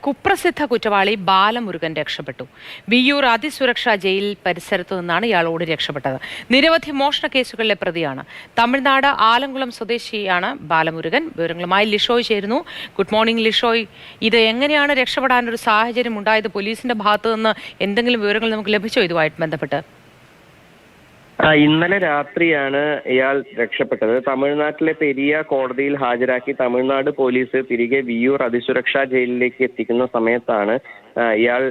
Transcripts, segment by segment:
കുപ്രസിദ്ധ കുറ്റവാളി ബാലമുരുകൻ രക്ഷപ്പെട്ടു. വിയ്യൂർ അതിസുരക്ഷാ ജയിൽ പരിസരത്തു നിന്നാണ് ഇയാൾ ഓടി രക്ഷപ്പെട്ടത്. നിരവധി മോഷണ കേസുകളിലെ പ്രതിയാണ്. തമിഴ്നാട് ആലങ്കുളം സ്വദേശിയാണ് ബാലമുരുകൻ. വിവരങ്ങളുമായി ലിഷോയ് ചേരുന്നു. Good morning Lishoy. ഇത് എങ്ങനെയാണ് രക്ഷപ്പെടാനൊരു സാഹചര്യം ഉണ്ടായത്? പോലീസിന്റെ ഭാഗത്തു നിന്ന് എന്തെങ്കിലും വിവരങ്ങൾ നമുക്ക് ലഭിച്ചോ ഇതുമായിട്ട് ബന്ധപ്പെട്ട്? ഇന്നലെ രാത്രിയാണ് ഇയാൾ രക്ഷപ്പെട്ടത്. തമിഴ്നാട്ടിലെ പെരിയ കോടതിയിൽ ഹാജരാക്കി തമിഴ്നാട് പോലീസ് തിരികെ വിയ്യൂർ അതിസുരക്ഷാ ജയിലിലേക്ക് എത്തിക്കുന്ന സമയത്താണ് ഇയാൾ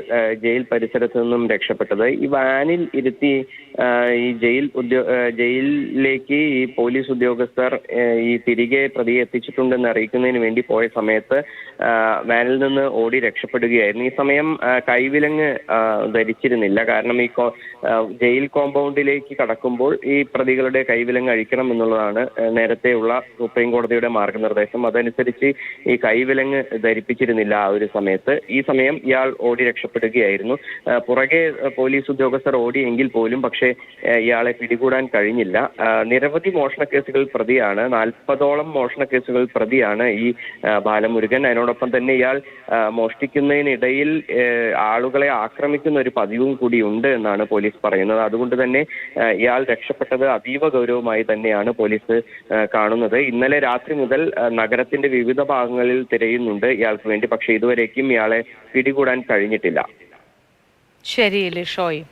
ജയിൽ പരിസരത്ത് നിന്നും രക്ഷപ്പെട്ടത്. ഈ വാനിൽ ഇരുത്തി ഈ ജയിലിലേക്ക് ഈ പോലീസ് ഉദ്യോഗസ്ഥർ ഈ തിരികെ പ്രതിയെ എത്തിച്ചിട്ടുണ്ടെന്ന് അറിയിക്കുന്നതിന് വേണ്ടി പോയ സമയത്ത് വാനിൽ നിന്ന് ഓടി രക്ഷപ്പെടുകയായിരുന്നു. ഈ സമയം കൈവിലങ്ങ് ധരിച്ചിരുന്നില്ല. കാരണം ഈ ജയിൽ കോമ്പൗണ്ടിലേക്ക് കടക്കുമ്പോൾ ഈ പ്രതികളുടെ കൈവിലങ്ങ് അഴിക്കണം എന്നുള്ളതാണ് നേരത്തെയുള്ള സുപ്രീം കോടതിയുടെ മാർഗനിർദ്ദേശം. അതനുസരിച്ച് ഈ കൈവിലങ്ങ് ധരിപ്പിച്ചിരുന്നില്ല ആ ഒരു സമയത്ത്. ഈ സമയം ഇയാൾ ഓടി രക്ഷപ്പെടുകയായിരുന്നു. പുറകെ പോലീസ് ഉദ്യോഗസ്ഥർ ഓടിയെങ്കിൽ പോലും പക്ഷേ ഇയാളെ പിടികൂടാൻ കഴിഞ്ഞില്ല. നിരവധി മോഷണ കേസുകൾ പ്രതിയാണ്. 40ഓളം മോഷണ കേസുകൾ പ്രതിയാണ് ഈ ബാലമുരുകൻ. അതിനോടൊപ്പം തന്നെ ഇയാൾ മോഷ്ടിക്കുന്നതിനിടയിൽ ആളുകളെ ആക്രമിക്കുന്ന ഒരു പതിവും കൂടി ഉണ്ട് എന്നാണ് പോലീസ് പറയുന്നത്. അതുകൊണ്ട് തന്നെ ഇയാൾ രക്ഷപ്പെട്ടത് അതീവ ഗൗരവമായി തന്നെയാണ് പോലീസ് കാണുന്നത്. ഇന്നലെ രാത്രി മുതൽ നഗരത്തിന്റെ വിവിധ ഭാഗങ്ങളിൽ തിരയുന്നുണ്ട് ഇയാൾക്ക് വേണ്ടി. പക്ഷേ ഇതുവരേക്കും ഇയാളെ പിടികൂടാൻ കഴിഞ്ഞിട്ടില്ല. ശരി ലിഷോയ്.